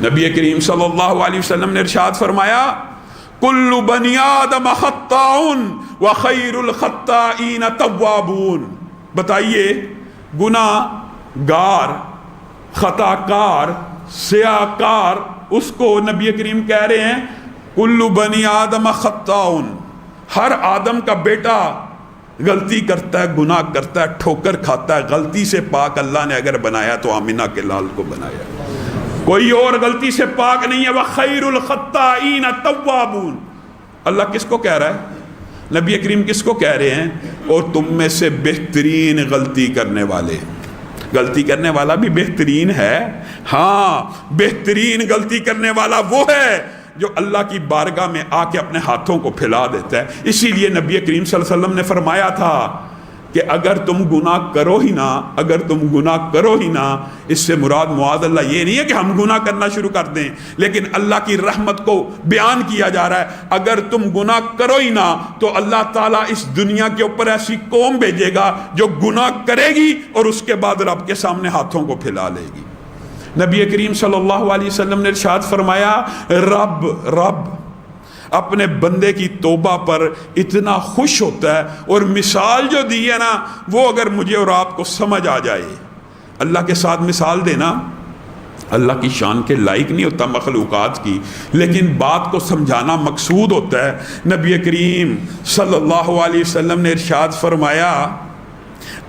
نبی کریم صلی اللہ علیہ وسلم نے ارشاد فرمایا کل بنی آدم خطاؤن وخیر الخطائین توابون. بتائیے گناہ گار، خطا کار، سیاہ کار، اس کو نبی کریم کہہ رہے ہیں کل بنی آدم خطاؤن، ہر آدم کا بیٹا غلطی کرتا ہے، گناہ کرتا ہے، ٹھوکر کھاتا ہے. غلطی سے پاک اللہ نے اگر بنایا تو آمینہ کے لال کو بنایا، کوئی اور غلطی سے پاک نہیں ہے. وَخَيْرُ الْخَطَّائِينَ تَوَّابُونَ. اللہ کس کو کہہ رہا ہے؟ نبی کریم کس کو کہہ رہے ہیں؟ اور تم میں سے بہترین غلطی کرنے والے. غلطی کرنے والا بھی بہترین ہے، ہاں بہترین غلطی کرنے والا وہ ہے جو اللہ کی بارگاہ میں آ کے اپنے ہاتھوں کو پھیلا دیتا ہے. اسی لیے نبی کریم صلی اللہ علیہ وسلم نے فرمایا تھا کہ اگر تم گناہ کرو ہی نہ، اگر تم گناہ کرو ہی نہ، اس سے مراد معاذ اللہ یہ نہیں ہے کہ ہم گناہ کرنا شروع کر دیں، لیکن اللہ کی رحمت کو بیان کیا جا رہا ہے. اگر تم گناہ کرو ہی نہ تو اللہ تعالیٰ اس دنیا کے اوپر ایسی قوم بھیجے گا جو گناہ کرے گی اور اس کے بعد رب کے سامنے ہاتھوں کو پھیلا لے گی. نبی کریم صلی اللہ علیہ وسلم نے ارشاد فرمایا رب اپنے بندے کی توبہ پر اتنا خوش ہوتا ہے، اور مثال جو دی ہے نا وہ اگر مجھے اور آپ کو سمجھ آ جائے. اللہ کے ساتھ مثال دینا اللہ کی شان کے لائق نہیں ہوتا مخلوقات کی، لیکن بات کو سمجھانا مقصود ہوتا ہے. نبی کریم صلی اللہ علیہ وسلم نے ارشاد فرمایا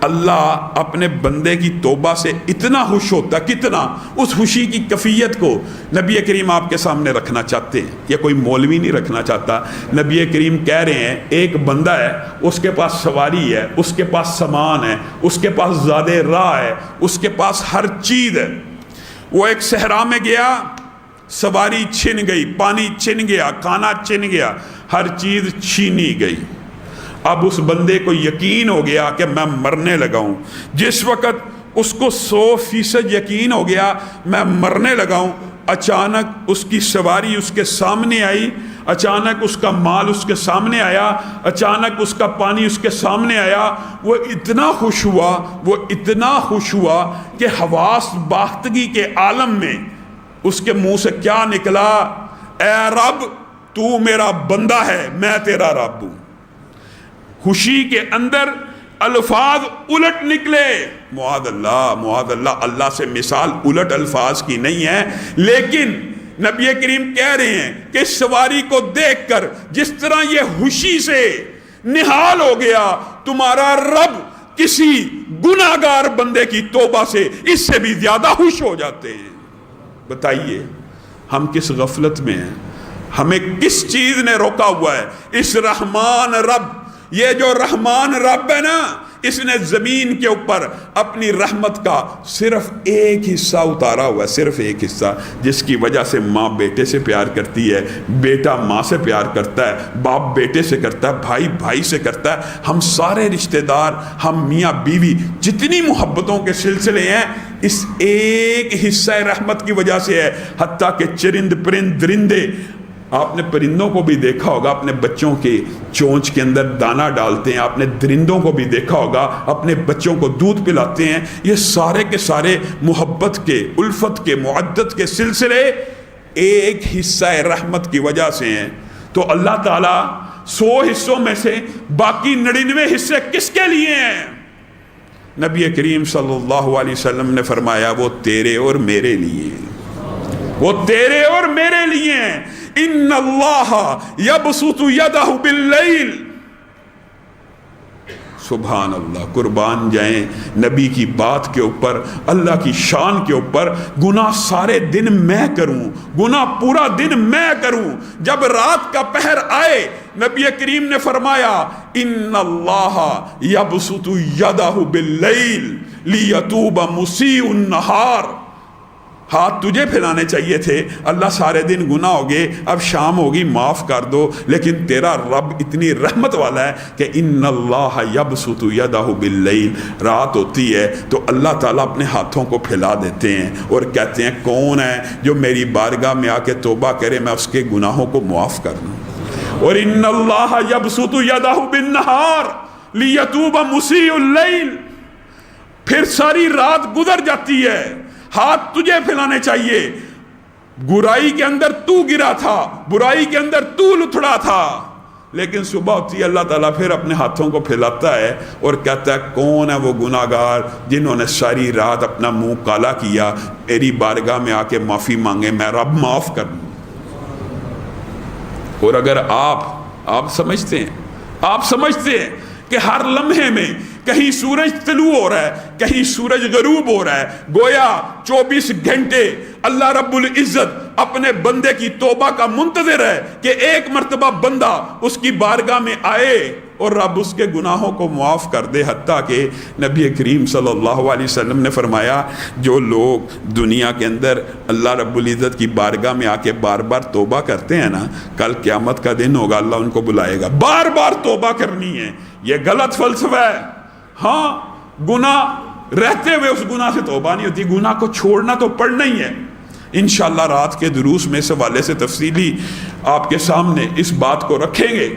اللہ اپنے بندے کی توبہ سے اتنا خوش ہوتا، کتنا، اس خوشی کی کیفیت کو نبی کریم آپ کے سامنے رکھنا چاہتے ہیں. یہ کوئی مولوی نہیں رکھنا چاہتا. نبی کریم کہہ رہے ہیں ایک بندہ ہے، اس کے پاس سواری ہے، اس کے پاس سامان ہے، اس کے پاس زیادہ راہ ہے، اس کے پاس ہر چیز ہے. وہ ایک صحرا میں گیا، سواری چھن گئی، پانی چھن گیا، کھانا چھن گیا، ہر چیز چھینی گئی. اب اس بندے کو یقین ہو گیا کہ میں مرنے لگا ہوں. جس وقت اس کو 100% یقین ہو گیا میں مرنے لگا ہوں، اچانک اس کی سواری اس کے سامنے آئی، اچانک اس کا مال اس کے سامنے آیا، اچانک اس کا پانی اس کے سامنے آیا. وہ اتنا خوش ہوا، وہ اتنا خوش ہوا کہ حواس باختگی کے عالم میں اس کے منہ سے کیا نکلا؟ اے رب تو میرا بندہ ہے، میں تیرا رب ہوں. خوشی کے اندر الفاظ الٹ نکلے. معاذ اللہ، اللہ سے مثال الٹ الفاظ کی نہیں ہے، لیکن نبی کریم کہہ رہے ہیں کہ سواری کو دیکھ کر جس طرح یہ خوشی سے نہال ہو گیا، تمہارا رب کسی گناہگار بندے کی توبہ سے اس سے بھی زیادہ خوش ہو جاتے ہیں. بتائیے ہم کس غفلت میں ہیں؟ ہمیں کس چیز نے روکا ہوا ہے؟ اس رحمان رب، یہ جو رحمان رب ہے نا، اس نے زمین کے اوپر اپنی رحمت کا صرف ایک حصہ اتارا ہوا ہے، صرف ایک حصہ، جس کی وجہ سے ماں بیٹے سے پیار کرتی ہے، بیٹا ماں سے پیار کرتا ہے، باپ بیٹے سے کرتا ہے، بھائی بھائی سے کرتا ہے. ہم سارے رشتہ دار، ہم میاں بیوی، جتنی محبتوں کے سلسلے ہیں اس ایک حصہ رحمت کی وجہ سے ہے. حتیٰ کہ چرند پرند درندے، آپ نے پرندوں کو بھی دیکھا ہوگا اپنے بچوں کے چونچ کے اندر دانہ ڈالتے ہیں، آپ نے درندوں کو بھی دیکھا ہوگا اپنے بچوں کو دودھ پلاتے ہیں. یہ سارے کے سارے محبت کے، الفت کے، معدت کے سلسلے ایک حصہ رحمت کی وجہ سے ہیں. تو اللہ تعالیٰ 100 حصوں میں سے باقی 99 حصے کس کے لیے ہیں؟ نبی کریم صلی اللہ علیہ وسلم نے فرمایا وہ تیرے اور میرے لیے، وہ تیرے اور میرے لیے ہیں. ان اللہ یبسط یدہ باللیل. سبحان اللہ، قربان جائیں نبی کی بات کے اوپر، اللہ کی شان کے اوپر. گناہ سارے دن میں کروں، گناہ پورا دن میں کروں، جب رات کا پہر آئے نبی کریم نے فرمایا ان اللہ یبسط یدہ باللیل لیتوب مسیء النہار. ہاتھ تجھے پھیلانے چاہیے تھے، اللہ سارے دن گناہ ہو گئے، اب شام ہوگی معاف کر دو، لیکن تیرا رب اتنی رحمت والا ہے کہ ان اللہ یبسط یدہ باللیل. رات ہوتی ہے تو اللہ تعالیٰ اپنے ہاتھوں کو پھیلا دیتے ہیں اور کہتے ہیں کون ہے جو میری بارگاہ میں آ کے توبہ کرے، میں اس کے گناہوں کو معاف کر دوں. اور ان اللہ یبسط یدہ بالنہار لیتوب مسیء اللیل. پھر ساری رات گزر جاتی ہے، ہاتھ تجھے پھیلانے چاہیے، برائی کے اندر تو گرا تھا، برائی کے اندر تو لتھڑا تھا، لیکن صبح ہوتی ہے اللہ تعالیٰ پھر اپنے ہاتھوں کو پھیلاتا ہے اور کہتا ہے کون ہے وہ گناہگار جنہوں نے ساری رات اپنا منہ کالا کیا، میری بارگاہ میں آ کے معافی مانگے، میں رب معاف کر دوں۔ اور اگر آپ سمجھتے ہیں کہ ہر لمحے میں کہیں سورج طلوع ہو رہا ہے، کہیں سورج غروب ہو رہا ہے، گویا 24 گھنٹے اللہ رب العزت اپنے بندے کی توبہ کا منتظر ہے کہ ایک مرتبہ بندہ اس کی بارگاہ میں آئے اور رب اس کے گناہوں کو معاف کر دے۔ حتیٰ کہ نبی کریم صلی اللہ علیہ وسلم نے فرمایا جو لوگ دنیا کے اندر اللہ رب العزت کی بارگاہ میں آ کے بار بار توبہ کرتے ہیں نا، کل قیامت کا دن ہوگا، اللہ ان کو بلائے گا، بار بار توبہ کرنی ہے۔ یہ غلط فلسفہ ہے۔ ہاں، گناہ رہتے ہوئے اس گناہ سے توبہ نہیں ہوتی، گناہ کو چھوڑنا تو پڑنا ہی ہے۔ انشاءاللہ رات کے دروس میں اس حوالے سے تفصیلی آپ کے سامنے اس بات کو رکھیں گے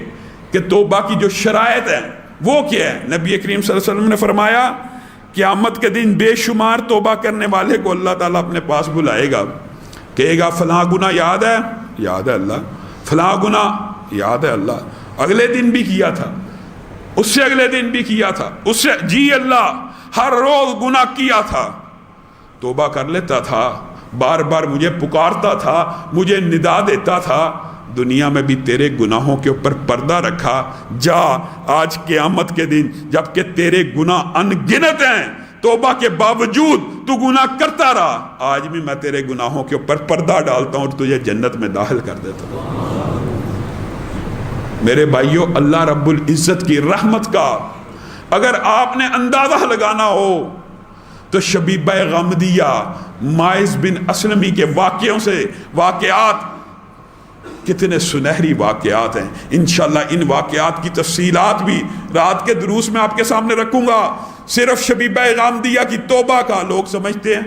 کہ توبہ کی جو شرائط ہیں وہ کیا ہے۔ نبی کریم صلی اللہ علیہ وسلم نے فرمایا قیامت کے دن بے شمار توبہ کرنے والے کو اللہ تعالیٰ اپنے پاس بلائے گا، کہے گا فلاں گناہ یاد ہے؟ یاد ہے اللہ۔ فلاں گناہ یاد ہے اللہ، اگلے دن بھی کیا تھا، اس سے اگلے دن بھی کیا تھا، اس سے جی اللہ ہر روز گناہ کیا تھا، توبہ کر لیتا تھا، بار بار مجھے پکارتا تھا، مجھے ندا دیتا تھا، دنیا میں بھی تیرے گناہوں کے اوپر پردہ رکھا، جا آج قیامت کے دن جب کہ تیرے گناہ ان گنت ہیں، توبہ کے باوجود تو گناہ کرتا رہا، آج بھی میں تیرے گناہوں کے اوپر پردہ ڈالتا ہوں اور تجھے جنت میں داخل کر دیتا ہوں۔ میرے بھائیوں، اللہ رب العزت کی رحمت کا اگر آپ نے اندازہ لگانا ہو تو شبیبہ غامدیہ ماعز بن اسلمی کے واقعات کتنے سنہری واقعات ہیں۔ انشاءاللہ ان واقعات کی تفصیلات بھی رات کے دروس میں آپ کے سامنے رکھوں گا۔ صرف شبیبہ غامدیہ کی توبہ کا لوگ سمجھتے ہیں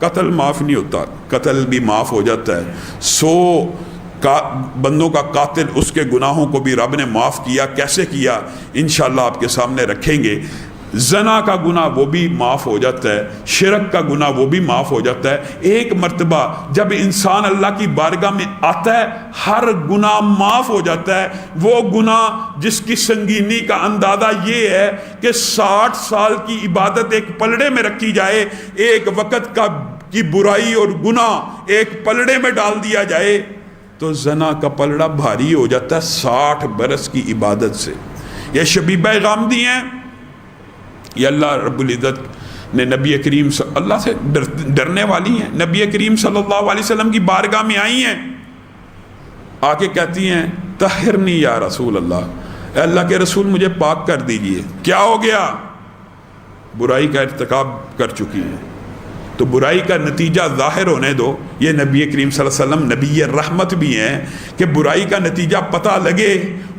قتل معاف نہیں ہوتا، قتل بھی معاف ہو جاتا ہے، 100 بندوں کا قاتل اس کے گناہوں کو بھی رب نے معاف کیا، کیسے کیا انشاءاللہ آپ کے سامنے رکھیں گے۔ زنا کا گناہ وہ بھی معاف ہو جاتا ہے، شرک کا گناہ وہ بھی معاف ہو جاتا ہے۔ ایک مرتبہ جب انسان اللہ کی بارگاہ میں آتا ہے ہر گناہ معاف ہو جاتا ہے۔ وہ گناہ جس کی سنگینی کا اندازہ یہ ہے کہ 60 سال کی عبادت ایک پلڑے میں رکھی جائے، ایک وقت کی برائی اور گناہ ایک پلڑے میں ڈال دیا جائے تو زنا کا پلڑا بھاری ہو جاتا ہے 60 برس کی عبادت سے۔ یہ شبیبہ غامدی ہیں، یہ اللہ رب العزت نے نبی کریم اللہ سے ڈرنے والی ہیں، نبی کریم صلی اللہ علیہ وسلم کی بارگاہ میں آئی ہیں، آ کے کہتی ہیں طہرنی یا رسول اللہ، اے اللہ کے رسول مجھے پاک کر دیجئے۔ کیا ہو گیا؟ برائی کا ارتکاب کر چکی ہے، تو برائی کا نتیجہ ظاہر ہونے دو۔ یہ نبی کریم صلی اللہ علیہ وسلم نبی رحمت بھی ہیں کہ برائی کا نتیجہ پتہ لگے،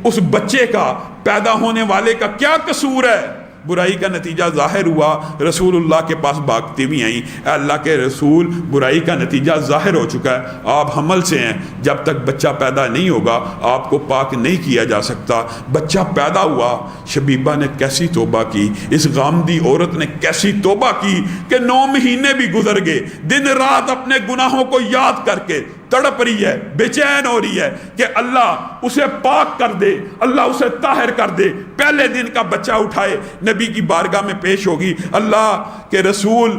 اس بچے کا پیدا ہونے والے کا کیا قصور ہے۔ برائی کا نتیجہ ظاہر ہوا، رسول اللہ کے پاس بھاگتے بھی آئیں، اے اللہ کے رسول برائی کا نتیجہ ظاہر ہو چکا ہے، آپ حمل سے ہیں، جب تک بچہ پیدا نہیں ہوگا آپ کو پاک نہیں کیا جا سکتا۔ بچہ پیدا ہوا، شبیبہ نے کیسی توبہ کی، اس غامدی عورت نے کیسی توبہ کی کہ 9 مہینے بھی گزر گئے، دن رات اپنے گناہوں کو یاد کر کے تڑپ رہی ہے، بے چین ہو رہی ہے کہ اللہ اسے پاک کر دے، اللہ اسے طاہر کر دے۔ پہلے دن کا بچہ اٹھائے نبی کی بارگاہ میں پیش ہوگی، اللہ کے رسول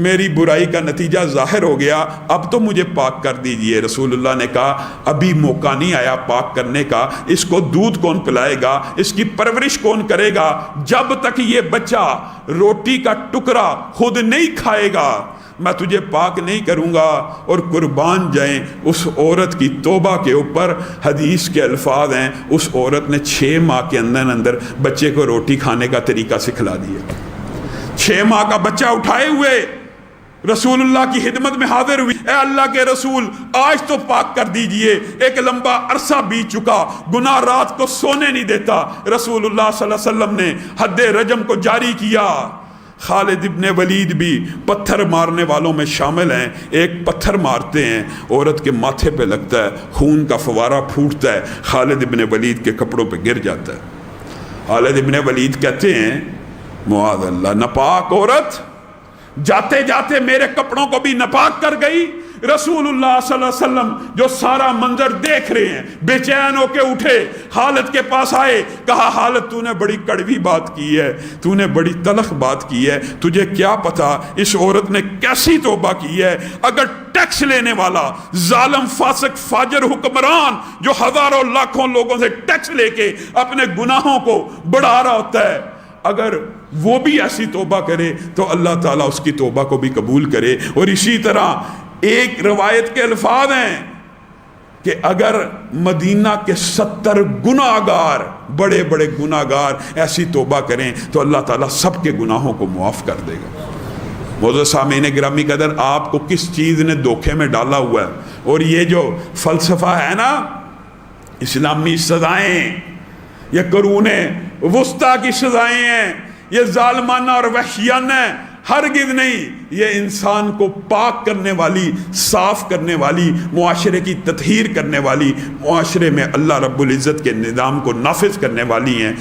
میری برائی کا نتیجہ ظاہر ہو گیا، اب تو مجھے پاک کر دیجئے۔ رسول اللہ نے کہا ابھی موقع نہیں آیا پاک کرنے کا، اس کو دودھ کون پلائے گا، اس کی پرورش کون کرے گا، جب تک یہ بچہ روٹی کا ٹکڑا خود نہیں کھائے گا میں تجھے پاک نہیں کروں گا۔ اور قربان جائیں اس عورت کی توبہ کے اوپر، حدیث کے الفاظ ہیں اس عورت نے 6 ماہ کے اندر بچے کو روٹی کھانے کا طریقہ سکھلا دیا۔ 6 ماہ کا بچہ اٹھائے ہوئے رسول اللہ کی خدمت میں حاضر ہوئی، اے اللہ کے رسول آج تو پاک کر دیجئے، ایک لمبا عرصہ بیت چکا، گناہ رات کو سونے نہیں دیتا۔ رسول اللہ صلی اللہ علیہ وسلم نے حد رجم کو جاری کیا۔ خالد ابن ولید بھی پتھر مارنے والوں میں شامل ہیں، ایک پتھر مارتے ہیں، عورت کے ماتھے پہ لگتا ہے، خون کا فوارہ پھوٹتا ہے، خالد ابن ولید کے کپڑوں پہ گر جاتا ہے۔ خالد ابن ولید کہتے ہیں معاذ اللہ، ناپاک عورت جاتے جاتے میرے کپڑوں کو بھی ناپاک کر گئی۔ رسول اللہ صلی اللہ علیہ وسلم جو سارا منظر دیکھ رہے ہیں بے چین ہو کے اٹھے، حالت کے پاس آئے، کہا حالت تو نے بڑی کڑوی بات کی ہے، تو نے بڑی تلخ بات کی ہے، تجھے کیا پتا اس عورت نے کیسی توبہ کی ہے۔ اگر ٹیکس لینے والا ظالم فاسق فاجر حکمران جو ہزاروں لاکھوں لوگوں سے ٹیکس لے کے اپنے گناہوں کو بڑھا رہا ہوتا ہے، اگر وہ بھی ایسی توبہ کرے تو اللہ تعالیٰ اس کی توبہ کو بھی قبول کرے۔ اور اسی طرح ایک روایت کے الفاظ ہیں کہ اگر مدینہ کے 70 گناہگار بڑے بڑے گناہگار ایسی توبہ کریں تو اللہ تعالیٰ سب کے گناہوں کو معاف کر دے گا۔ معزز سامعین گرامی قدر، آپ کو کس چیز نے دھوکے میں ڈالا ہوا ہے؟ اور یہ جو فلسفہ ہے نا، اسلامی سزائیں، یہ قرون وسطیٰ کی سزائیں ہیں، یہ ظالمانہ اور وحشیانہ ہیں، ہرگز نہیں۔ یہ انسان کو پاک کرنے والی، صاف کرنے والی، معاشرے کی تطہیر کرنے والی، معاشرے میں اللہ رب العزت کے نظام کو نافذ کرنے والی ہیں۔